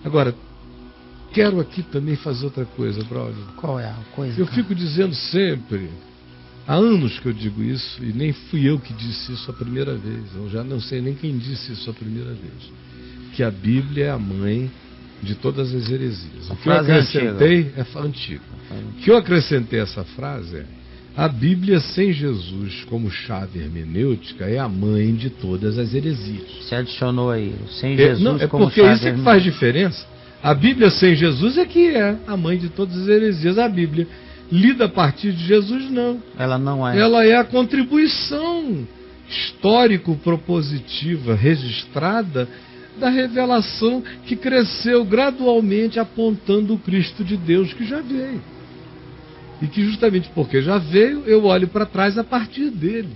Agora, quero aqui também fazer outra coisa, Braulio. Qual é a coisa? Eu fico dizendo sempre, há anos que eu digo isso, e nem fui eu que disse isso a primeira vez, eu já não sei nem quem disse isso a primeira vez, que a Bíblia é a mãe de todas as heresias. O que eu acrescentei é antigo. O que eu acrescentei a essa frase é: a Bíblia sem Jesus como chave hermenêutica é a mãe de todas as heresias. Você adicionou aí, sem Jesus não, é como porque chave isso é que faz diferença. A Bíblia sem Jesus é que é a mãe de todas as heresias. A Bíblia lida a partir de Jesus, não. Ela não é. Ela é a contribuição histórico-propositiva registrada da revelação que cresceu gradualmente apontando o Cristo de Deus que já veio. E que justamente porque já veio, eu olho para trás a partir dele,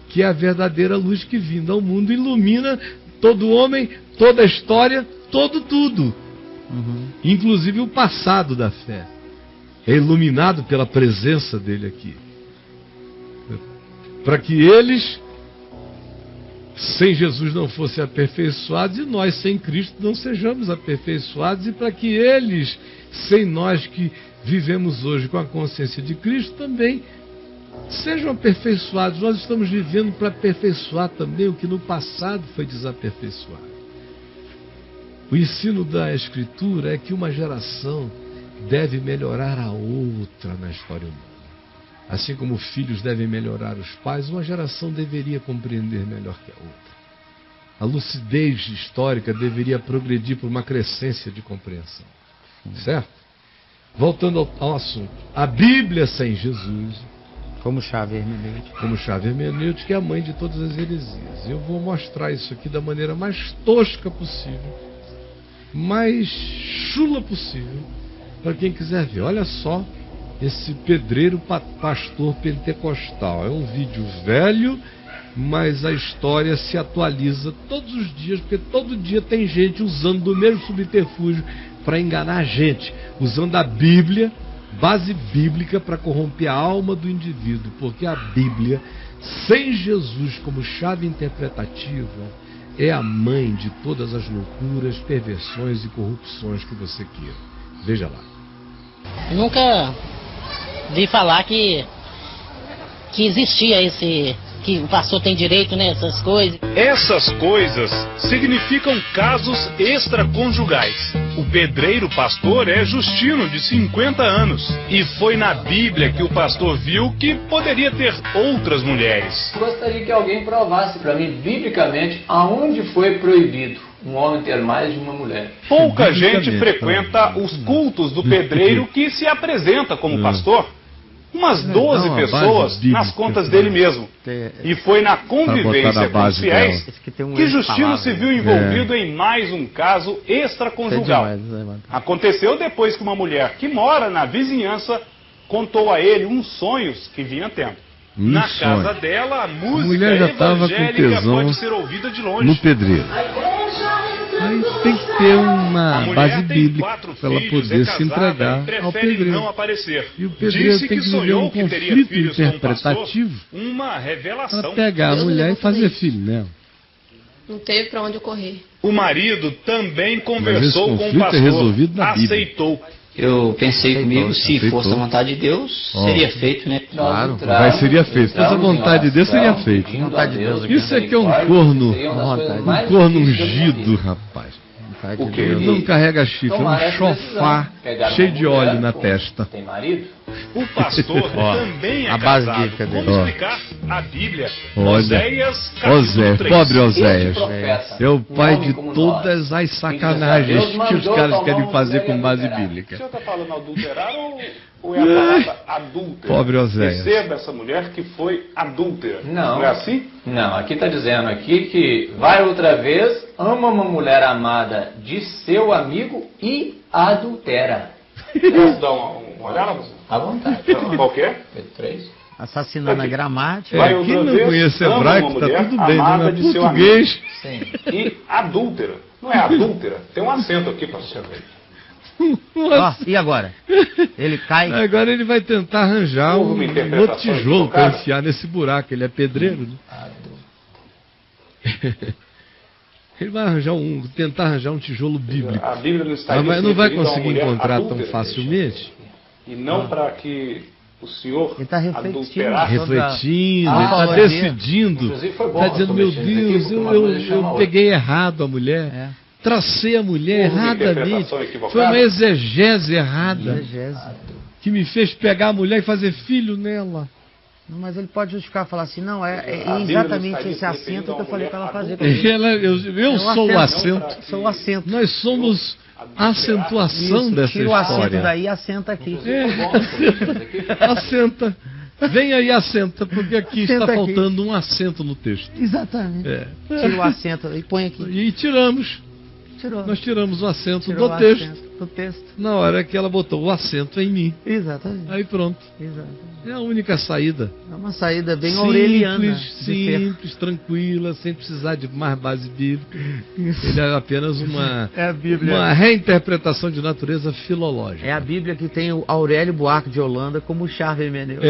que é a verdadeira luz que vindo ao mundo ilumina todo homem, toda a história, tudo. Inclusive o passado da fé. É iluminado pela presença dele aqui. Para que eles sem Jesus não fossem aperfeiçoados e nós sem Cristo não sejamos aperfeiçoados, e para que eles, sem nós que vivemos hoje com a consciência de Cristo, também sejam aperfeiçoados. Nós estamos vivendo para aperfeiçoar também o que no passado foi desaperfeiçoado. O ensino da Escritura é que uma geração deve melhorar a outra na história humana. Assim como filhos devem melhorar os pais, uma geração deveria compreender melhor que a outra. A lucidez histórica deveria progredir por uma crescência de compreensão. Certo? Voltando ao assunto. A Bíblia sem Jesus, como chave hermenêutica, é a mãe de todas as heresias. Eu vou mostrar isso aqui da maneira mais tosca possível, mais chula possível, para quem quiser ver. Olha só esse pedreiro pastor pentecostal. É um vídeo velho, mas a história se atualiza todos os dias, porque todo dia tem gente usando do mesmo subterfúgio para enganar a gente, usando a Bíblia, base bíblica, para corromper a alma do indivíduo, porque a Bíblia, sem Jesus como chave interpretativa, é a mãe de todas as loucuras, perversões e corrupções que você queira. Veja lá. Nunca vi falar que existia esse, que o pastor tem direito nessas coisas. Essas coisas significam casos extraconjugais. O pedreiro pastor é Justino, de 50 anos. E foi na Bíblia que o pastor viu que poderia ter outras mulheres. Gostaria que alguém provasse para mim, biblicamente, aonde foi proibido um homem ter mais de uma mulher. Pouca gente frequenta os cultos do pedreiro que se apresenta como pastor. Umas 12 pessoas nas contas dele mesmo. E foi na convivência com os fiéis que Justino se viu envolvido em mais um caso extraconjugal. Aconteceu depois que uma mulher que mora na vizinhança contou a ele uns sonhos que vinha tendo. Na casa dela, a música evangélica pode ser ouvida de longe. No pedreiro. Aí tem que ter uma base bíblica para ela poder se entregar ao pedreiro. Não aparecer. E o pedreiro tem que viver um conflito interpretativo para pegar a mulher e fazer filho nela. Não teve para onde correr. O marido também conversou com o pastor, aceitou. Eu pensei comigo, se fosse a vontade de Deus, seria feito, né? Claro, seria feito. Se fosse a vontade de Deus, seria feito. Isso aqui é um corno ungido, rapaz. Ele não carrega chifre, é um chofar cheio de óleo na testa. Tem marido? O pastor também é casado. Vamos explicar a Bíblia. Oséias, capítulo 3. Pobre Oséias. É o pai de todas as sacanagens que os caras querem fazer com base bíblica. O senhor está falando adulterar ou é a palavra adúltera? Pobre Oséias. Receba essa mulher que foi adúltera. Não. Não é assim? Não, aqui está dizendo aqui que vai outra vez, ama uma mulher amada de seu amigo e adultera. Posso dar uma olhada? À vontade. Qual que é? Pedro 3. Assassinando a gramática. Quem não conhece hebraico, está tudo bem, não é português. Sim. E adúltera. Não é adúltera? Tem um acento aqui para você ver. E agora? Ele cai. Agora ele vai tentar arranjar um outro tijolo para enfiar nesse buraco. Ele é pedreiro, né? Ele vai tentar arranjar um tijolo bíblico. A Bíblia não está mas não vai conseguir encontrar tão facilmente. E não para que o senhor ele está refletindo, ele está decidindo, está dizendo, meu Deus, eu peguei errado a mulher, tracei a mulher erradamente, foi uma exegese errada que me fez pegar a mulher e fazer filho nela. Não, mas ele pode justificar, falar assim, não, é exatamente esse acento que eu falei para ela fazer. Eu sou o acento. Sou o acento. Nós somos a acentuação dessa tira história. Tira o acento daí e assenta aqui. Assenta. Vem aí, assenta, porque aqui está faltando um acento no texto. Exatamente. Tira o acento e põe aqui. E tiramos. Nós tiramos o acento do texto. Na hora que ela botou o acento em mim. Exatamente. Aí pronto. Exatamente. É a única saída. É uma saída bem aureliana. Simples, tranquila, sem precisar de mais base bíblica. Ele é apenas uma reinterpretação de natureza filológica. É a Bíblia que tem o Aurélio Buarque de Holanda como Charles Vermeneu.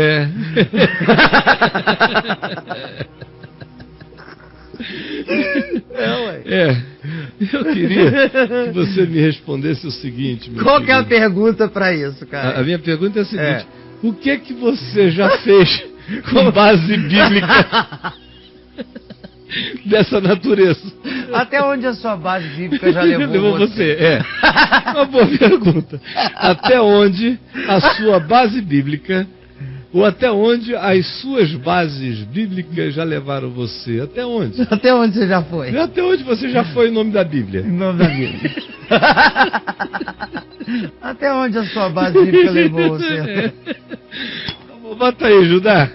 Eu queria que você me respondesse o seguinte, meu Qual que é a pergunta para isso, cara? A minha pergunta é a seguinte: o que você já fez com base bíblica dessa natureza? Até onde a sua base bíblica já levou você? Uma boa pergunta. Até onde a sua base bíblica, ou até onde as suas bases bíblicas já levaram você? Até onde? Até onde você já foi? Até onde você já foi em nome da Bíblia? Em nome da Bíblia. Até onde a sua base bíblica levou você? Bota aí, Judá.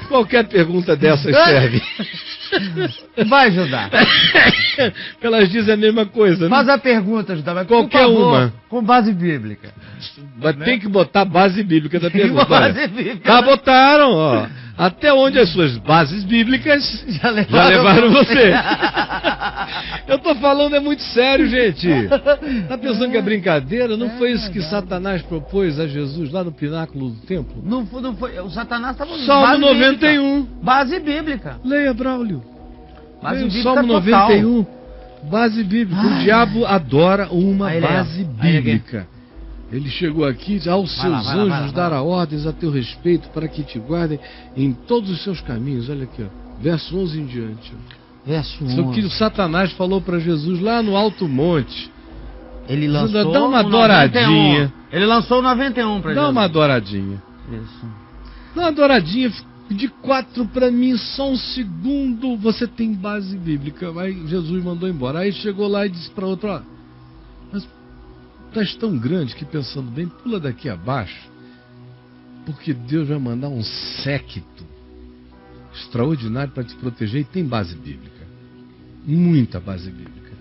Qualquer pergunta dessas serve. Vai, Judá. Elas dizem a mesma coisa, né? Faz a pergunta, Judá. Mas qualquer uma. Com base bíblica. Mas tem que botar base bíblica da pergunta. Base bíblica. Já botaram, ó. Até onde as suas bases bíblicas já levaram você. Eu tô falando, é muito sério, gente. Tá pensando que é brincadeira? Não foi isso que Satanás propôs a Jesus lá no pináculo do templo? Não foi. O Satanás estava no Salmo 91. Bíblica. Base bíblica. Leia, Braulio. Base bíblica Salmo total. 91. Base bíblica. O diabo adora uma base bíblica. Ele chegou aqui, aos seus anjos dará ordens a teu respeito para que te guardem em todos os seus caminhos. Olha aqui, ó, verso 11 em diante. Ó. Verso 11. Isso que o Satanás falou para Jesus lá no alto monte. Ele lançou dá uma adoradinha. 91. Ele lançou 91 para Jesus. Dá uma adoradinha. Isso. Dá uma adoradinha de 4 para mim, só um segundo. Você tem base bíblica. Aí Jesus mandou embora. Aí chegou lá e disse para outro, ó, mas estás tão grande que, pensando bem, pula daqui abaixo, porque Deus vai mandar um séquito extraordinário para te proteger, e tem base bíblica, muita base bíblica.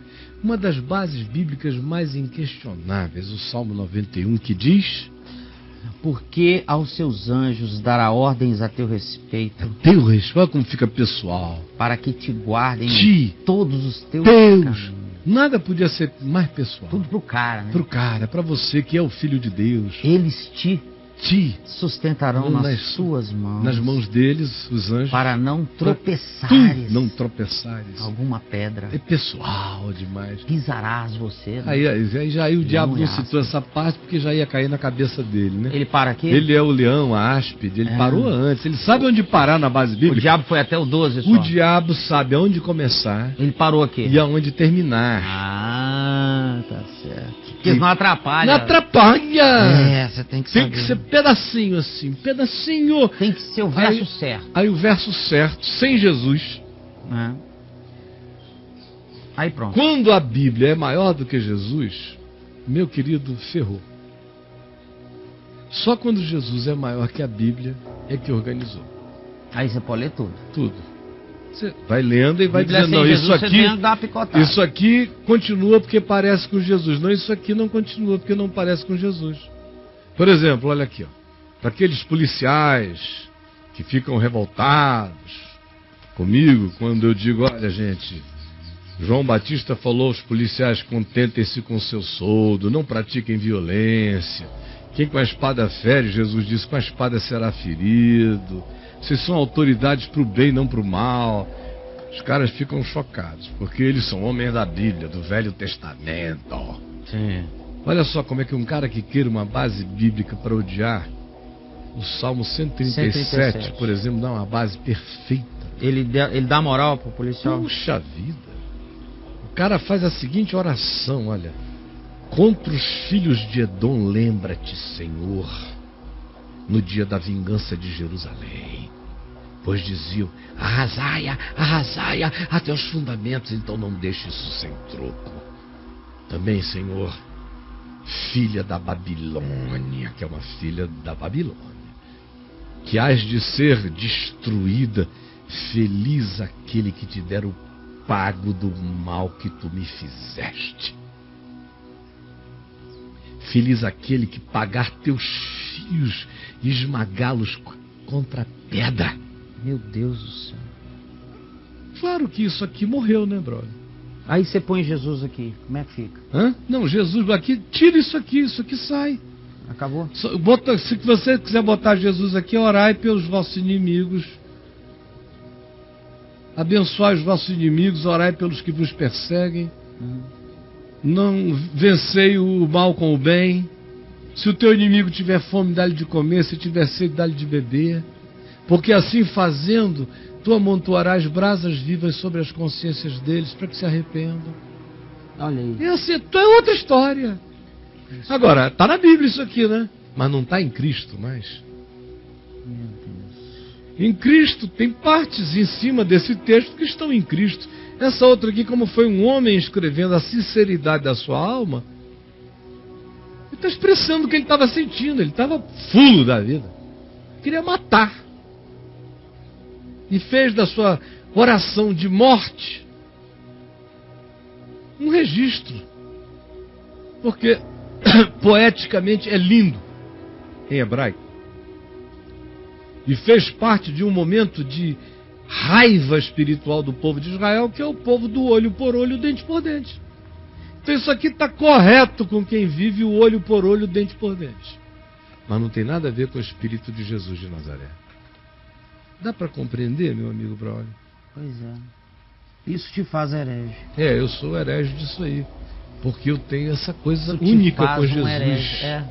Uma das bases bíblicas mais inquestionáveis, o Salmo 91, que diz: porque aos seus anjos dará ordens a teu respeito. Teu respeito, olha como fica pessoal. Para que te guardem em todos os teus caminhos. Deus. Nada podia ser mais pessoal. Tudo pro cara, né? Pro cara, para você que é o filho de Deus. Eles te sustentarão nas suas mãos. Nas mãos deles, os anjos. Para não tropeçares. Não tropeçares. Alguma pedra. É pessoal demais. Pisarás você. Né? Aí o diabo não citou essa parte porque já ia cair na cabeça dele, né? Ele para aqui? Ele é o leão, a áspide. Ele parou antes. Ele sabe onde parar na base bíblica. O diabo foi até o 12 só. O diabo sabe aonde começar. Ele parou aqui. E aonde terminar. Ah, tá certo. Porque não atrapalha. Não atrapalha. Você tem que saber. Tem que ser pedacinho assim, pedacinho. Tem que ser o verso certo. Aí o verso certo, sem Jesus. Aí pronto. Quando a Bíblia é maior do que Jesus, meu querido, ferrou. Só quando Jesus é maior que a Bíblia é que organizou. Aí você pode ler tudo. Tudo. Você vai lendo e vai dizendo, não, isso aqui continua porque parece com Jesus. Não, isso aqui não continua porque não parece com Jesus. Por exemplo, olha aqui, ó, para aqueles policiais que ficam revoltados comigo quando eu digo, olha gente, João Batista falou aos policiais, contentem-se com seu soldo, não pratiquem violência. Quem com a espada fere, Jesus disse, com a espada será ferido. Vocês são autoridades para o bem, não para o mal. Os caras ficam chocados, porque eles são homens da Bíblia, do Velho Testamento. Sim. Olha só como é que um cara que queira uma base bíblica para odiar, o Salmo 137, por exemplo, dá uma base perfeita. Ele dá moral pro policial? Puxa vida. O cara faz a seguinte oração, olha. Contra os filhos de Edom, lembra-te, Senhor, no dia da vingança de Jerusalém. Pois diziam, arrasai-a até os fundamentos, então não deixe isso sem troco. Também, Senhor, filha da Babilônia, que é uma filha da Babilônia, que hás de ser destruída, feliz aquele que te der o pago do mal que tu me fizeste. Feliz aquele que pagar teus filhos e esmagá-los contra a pedra. Meu Deus do céu. Claro que isso aqui morreu, né, brother? Aí você põe Jesus aqui, como é que fica? Hã? Não, Jesus aqui, tira isso aqui sai. Acabou? Se você quiser botar Jesus aqui, orai pelos vossos inimigos. Abençoai os vossos inimigos, orai pelos que vos perseguem. Não vencei o mal com o bem. Se o teu inimigo tiver fome, dá-lhe de comer. Se tiver sede, dá-lhe de beber. Porque assim fazendo, tu amontoarás brasas vivas sobre as consciências deles, para que se arrependam. Olha aí. E assim, é outra história. Agora, está na Bíblia isso aqui, né? Mas não está em Cristo mais. Meu Deus. Em Cristo, tem partes em cima desse texto que estão em Cristo. Essa outra aqui, como foi um homem escrevendo a sinceridade da sua alma, ele está expressando o que ele estava sentindo. Ele estava fulo da vida. Queria matar. E fez da sua oração de morte um registro. Porque poeticamente é lindo em hebraico. E fez parte de um momento de raiva espiritual do povo de Israel, que é o povo do olho por olho, dente por dente. Então isso aqui está correto com quem vive o olho por olho, dente por dente. Mas não tem nada a ver com o Espírito de Jesus de Nazaré. Dá para compreender, meu amigo Braulio? Pois é. Isso te faz herege. É, eu sou herege disso aí. Porque eu tenho essa coisa única com Jesus.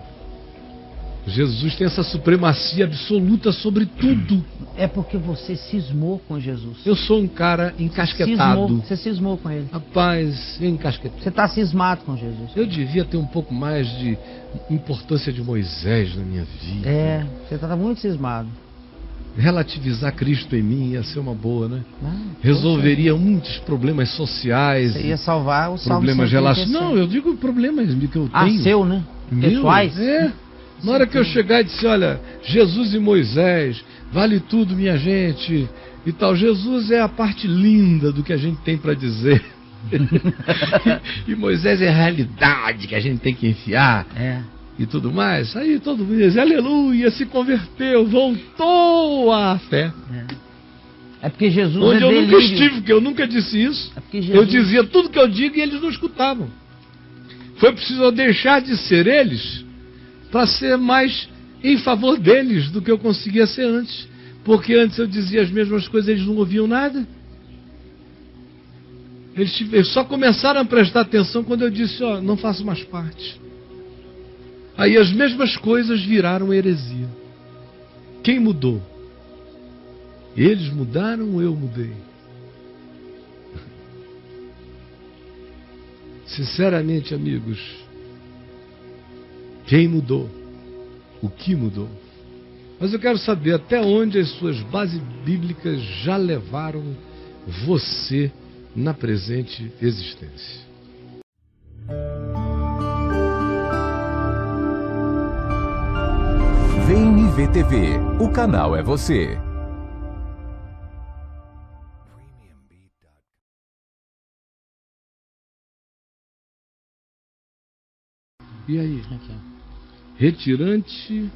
Jesus tem essa supremacia absoluta sobre tudo. É porque você cismou com Jesus. Eu sou um cara encasquetado. Você cismou com ele. Rapaz, encasquetado. Você está cismado com Jesus. Eu devia ter um pouco mais de importância de Moisés na minha vida. É, você está muito cismado. Relativizar Cristo em mim ia ser uma boa, né? Resolveria muitos problemas sociais. Você ia salvar os problemas relacionados. Não, eu digo problemas que eu tenho. Seu, né? Pessoais. É. Na hora que eu chegar e disser, olha, Jesus e Moisés, vale tudo, minha gente, e tal. Jesus é a parte linda do que a gente tem para dizer. E Moisés é a realidade que a gente tem que enfiar. E tudo mais. Aí todo mundo diz, aleluia, se converteu, voltou à fé. É porque Jesus onde eu nunca estive, porque eu nunca disse isso. Eu dizia tudo que eu digo e eles não escutavam. Foi preciso eu deixar de ser eles para ser mais em favor deles do que eu conseguia ser antes. Porque antes eu dizia as mesmas coisas e eles não ouviam nada. Eles só começaram a prestar atenção quando eu disse, ó, não faço mais parte. Aí as mesmas coisas viraram heresia. Quem mudou? Eles mudaram ou eu mudei? Sinceramente, amigos, quem mudou? O que mudou? Mas eu quero saber até onde as suas bases bíblicas já levaram você na presente existência. VNV-TV, o canal é você. E aí? Retirante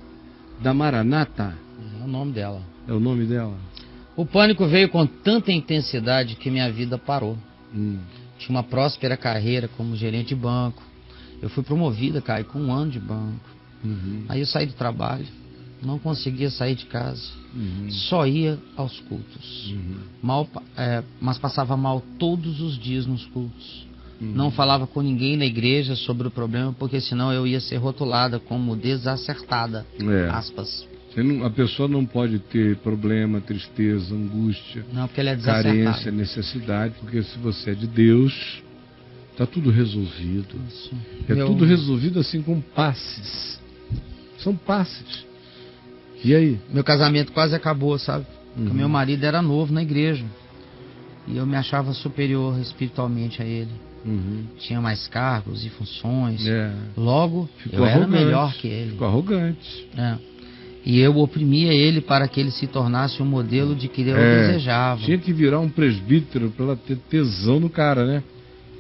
da Maranata. É o nome dela. É o nome dela. O pânico veio com tanta intensidade que minha vida parou. Tinha uma próspera carreira como gerente de banco. Eu fui promovida, Caio, com 1 ano de banco. Aí eu saí do trabalho, Não conseguia sair de casa. Só ia aos cultos. Mas passava mal todos os dias nos cultos. Não falava com ninguém na igreja sobre o problema, porque senão eu ia ser rotulada como desacertada. Aspas. A pessoa não pode ter problema, tristeza, angústia, não, porque ela é desacertada. Carência, necessidade, porque se você é de Deus, está tudo resolvido. Tudo resolvido assim com passes. São passes. E aí? Meu casamento quase acabou, sabe? Porque meu marido era novo na igreja. E eu me achava superior espiritualmente a ele. Tinha mais cargos e funções. Logo, eu era melhor que ele. Ficou arrogante. E eu oprimia ele para que ele se tornasse um modelo de que eu desejava. Tinha que virar um presbítero para ela ter tesão no cara, né?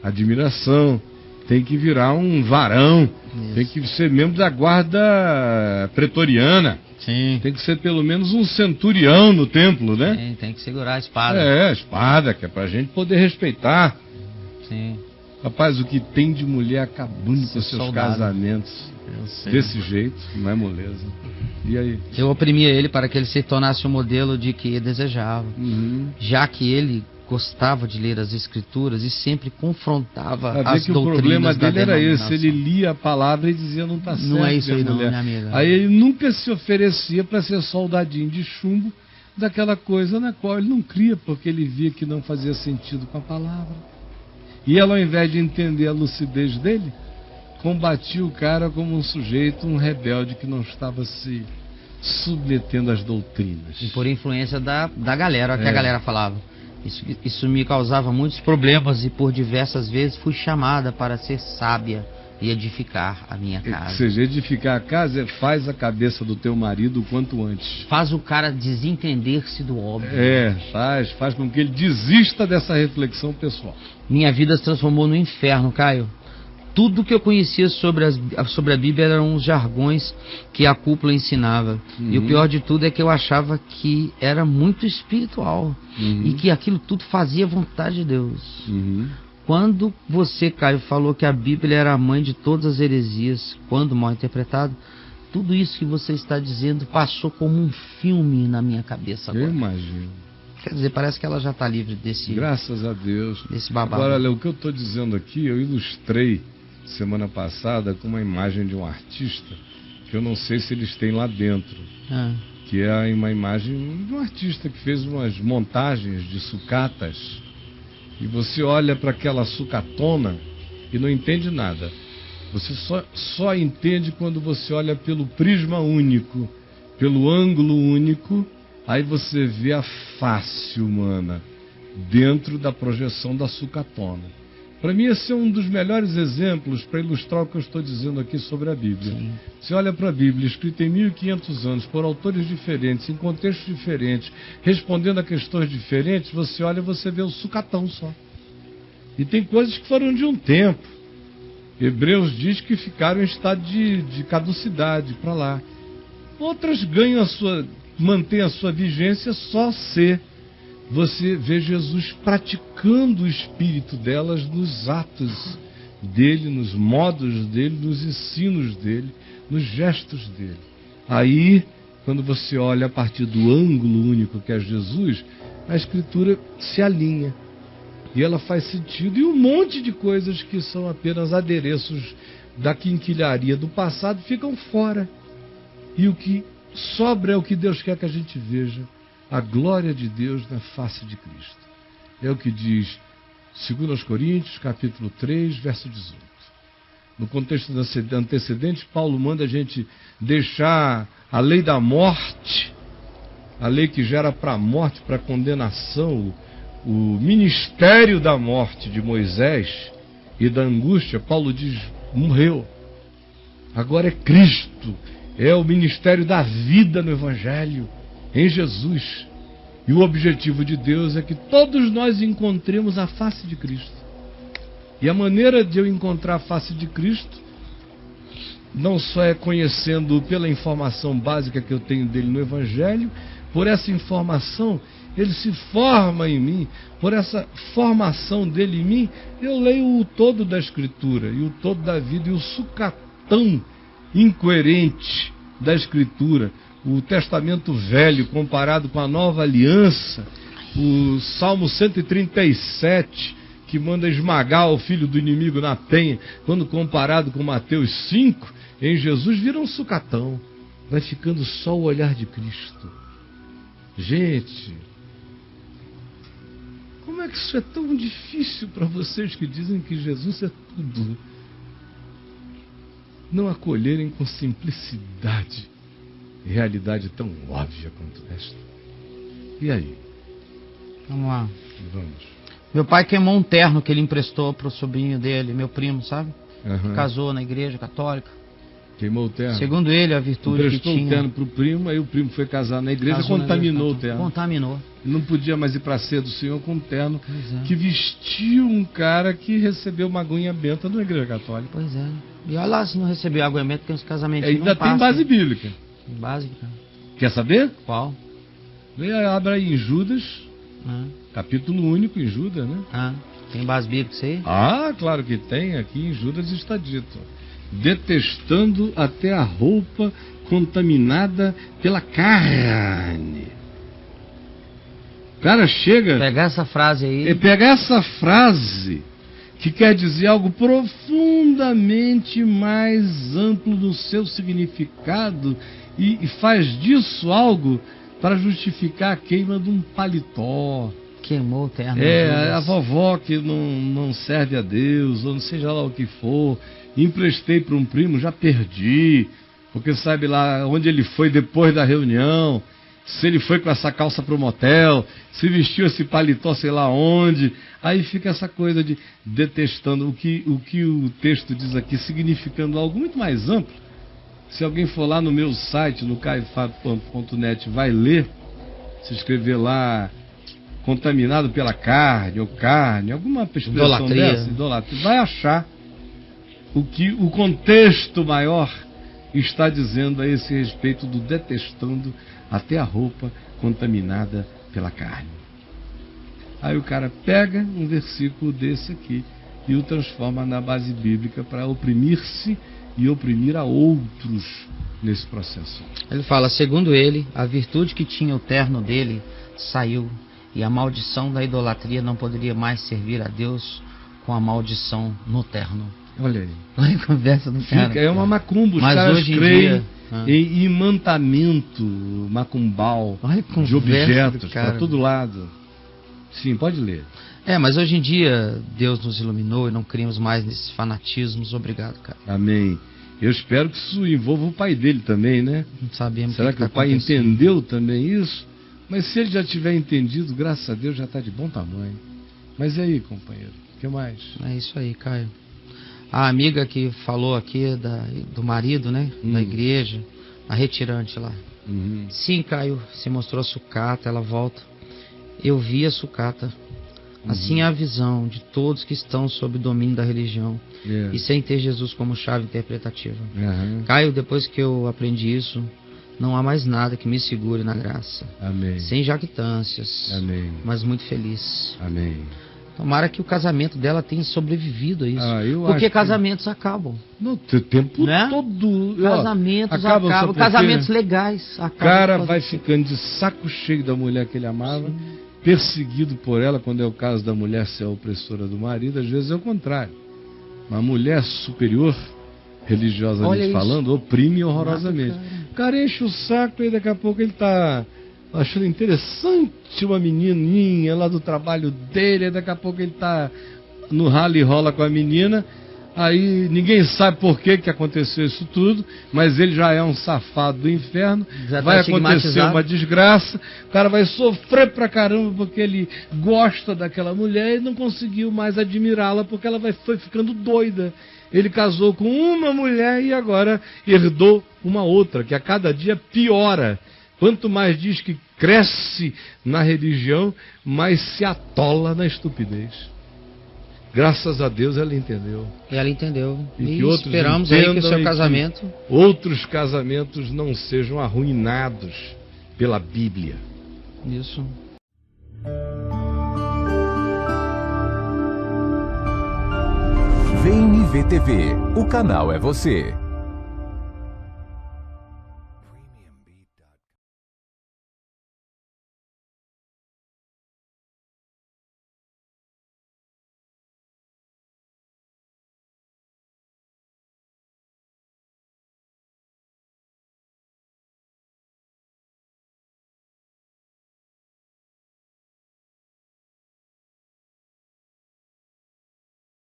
Admiração. Tem que virar um varão. Tem que ser membro da guarda pretoriana. Sim. Tem que ser pelo menos um centurião no templo, né? Tem que segurar a espada. A espada, que é pra gente poder respeitar. Sim. Rapaz, o que tem de mulher acabando com seus casamentos desse jeito, não é moleza. E aí? Eu oprimia ele para que ele se tornasse um modelo de que desejava. Já que ele gostava de ler as escrituras e sempre confrontava as doutrinas da denominação. O problema dele era esse, ele lia a palavra e dizia não está certo. Não é isso aí não, minha amiga. Aí ele nunca se oferecia para ser soldadinho de chumbo daquela coisa na qual ele não cria, porque ele via que não fazia sentido com a palavra. E ela, ao invés de entender a lucidez dele, combatia o cara como um sujeito, um rebelde que não estava se submetendo às doutrinas. E por influência da galera, olha o que a galera falava. Isso me causava muitos problemas e por diversas vezes fui chamada para ser sábia e edificar a minha casa. Ou seja, edificar a casa faz a cabeça do teu marido o quanto antes. Faz o cara desentender-se do óbvio. Faz com que ele desista dessa reflexão pessoal. Minha vida se transformou no inferno, Caio. Tudo que eu conhecia sobre a Bíblia eram os jargões que a cúpula ensinava. E o pior de tudo é que eu achava que era muito espiritual. E que aquilo tudo fazia vontade de Deus. Quando você, Caio, falou que a Bíblia era a mãe de todas as heresias, quando mal interpretado, tudo isso que você está dizendo passou como um filme na minha cabeça agora. Eu imagino. Quer dizer, parece que ela já está livre desse... Graças a Deus. Desse babado. Agora, Léo, o que eu estou dizendo aqui, eu ilustrei semana passada com uma imagem de um artista que eu não sei se eles têm lá dentro, que é uma imagem de um artista que fez umas montagens de sucatas e você olha para aquela sucatona e não entende nada. Você só entende quando você olha pelo prisma único, pelo ângulo único, aí você vê a face humana dentro da projeção da sucatona. Para mim, esse é um dos melhores exemplos para ilustrar o que eu estou dizendo aqui sobre a Bíblia. Você olha para a Bíblia, escrita em 1500 anos, por autores diferentes, em contextos diferentes, respondendo a questões diferentes, você olha e você vê o sucatão só. E tem coisas que foram de um tempo. Hebreus diz que ficaram em estado de caducidade para lá. Outras ganham mantêm a sua vigência só se você vê Jesus praticando o espírito delas nos atos dele, nos modos dele, nos ensinos dele, nos gestos dele. Aí, quando você olha a partir do ângulo único que é Jesus, a Escritura se alinha. E ela faz sentido. E um monte de coisas que são apenas adereços da quinquilharia do passado ficam fora. E o que sobra é o que Deus quer que a gente veja. A glória de Deus na face de Cristo. É o que diz 2 Coríntios, capítulo 3, verso 18. No contexto antecedente, Paulo manda a gente deixar a lei da morte, a lei que gera para a morte, para a condenação, o ministério da morte de Moisés e da angústia. Paulo diz, morreu. Agora é Cristo, é o ministério da vida no Evangelho, em Jesus. E o objetivo de Deus é que todos nós encontremos a face de Cristo. E a maneira de eu encontrar a face de Cristo não só é conhecendo pela informação básica que eu tenho dele no Evangelho, por essa informação ele se forma em mim, por essa formação dele em mim, eu leio o todo da Escritura e o todo da vida, e o sucatão incoerente da Escritura, o Testamento Velho comparado com a Nova Aliança, o Salmo 137, que manda esmagar o filho do inimigo na penha, quando comparado com Mateus 5, em Jesus vira um sucatão. Vai ficando só o olhar de Cristo. Gente, como é que isso é tão difícil para vocês que dizem que Jesus é tudo? Não acolherem com simplicidade realidade tão óbvia quanto esta. E aí? Vamos lá. Vamos. Meu pai queimou um terno que ele emprestou pro sobrinho dele, meu primo, sabe? Uhum. Casou na igreja católica. Queimou o terno. Segundo ele, a virtude que tinha... Emprestou o terno pro primo, aí o primo foi casar na igreja e contaminou o terno. Contaminou. Não podia mais ir para a ceia do Senhor com um terno que vestiu um cara que recebeu uma aguinha benta na igreja católica. Pois é. E olha lá se não recebeu aguinha benta, porque os casamentos ainda não tem base bíblica. Básica. Quer saber? Qual? Abre aí em Judas, capítulo único em Judas, né? Tem base bíblica isso aí? Claro que tem. Aqui em Judas está dito: detestando até a roupa contaminada pela carne. O cara chega... Pegar essa frase aí... Pegar essa frase, que quer dizer algo profundamente mais amplo no seu significado, e faz disso algo para justificar a queima de um paletó. Queimou o terno. A vovó que não serve a Deus, ou não seja lá o que for, emprestei para um primo, já perdi, porque sabe lá onde ele foi depois da reunião, se ele foi com essa calça para o motel, se vestiu esse paletó sei lá onde. Aí fica essa coisa de detestando. O que o texto diz aqui, significando algo muito mais amplo. Se alguém for lá no meu site, no caifab.net, vai ler, se escrever lá, contaminado pela carne, ou carne, alguma expressão dessa, idolatria, vai achar o que o contexto maior está dizendo a esse respeito do detestando até a roupa contaminada pela carne. Aí o cara pega um versículo desse aqui e o transforma na base bíblica para oprimir-se e oprimir a outros nesse processo. Ele fala, segundo ele, a virtude que tinha o terno dele saiu, e a maldição da idolatria não poderia mais servir a Deus com a maldição no terno. Olha aí. Olha a conversa do cara. É uma macumba. Os caras creem em imantamento macumbal de objetos para todo lado. Sim, pode ler. Mas hoje em dia Deus nos iluminou e não criamos mais nesses fanatismos. Obrigado, cara. Amém. Eu espero que isso envolva o pai dele também, né? Não sabemos. Será que o pai entendeu também isso? Mas se ele já tiver entendido, graças a Deus já está de bom tamanho. Mas e aí, companheiro? O que mais? É isso aí, Caio. A amiga que falou aqui do marido, né? Da igreja, a retirante lá. Sim, Caio, se mostrou a sucata, ela volta. Eu vi a sucata. Assim é a visão de todos que estão sob o domínio da religião e sem ter Jesus como chave interpretativa. Caio, depois que eu aprendi isso, não há mais nada que me segure na graça. Amém. Sem jactâncias. Amém. Mas muito feliz. Amém. Tomara que o casamento dela tenha sobrevivido a isso. Porque porque casamentos acabam. No tempo todo. Casamentos acabam. Casamentos legais acabam. O cara vai ficando de saco cheio da mulher que ele amava, perseguido por ela, quando é o caso da mulher ser a opressora do marido. Às vezes é o contrário. Uma mulher superior, religiosamente falando, oprime horrorosamente. O cara enche o saco e daqui a pouco ele está achando interessante uma menininha lá do trabalho dele, e daqui a pouco ele está no rala e rola com a menina, aí ninguém sabe por que aconteceu isso tudo, mas ele já é um safado do inferno, já vai acontecer uma desgraça, o cara vai sofrer pra caramba porque ele gosta daquela mulher e não conseguiu mais admirá-la porque ela foi ficando doida. Ele casou com uma mulher e agora herdou uma outra, que a cada dia piora. Quanto mais diz que cresce na religião, mais se atola na estupidez. Graças a Deus ela entendeu. Ela entendeu. E que outros esperamos aí que o seu casamento... outros casamentos não sejam arruinados pela Bíblia. Isso. VNV TV, o canal é você.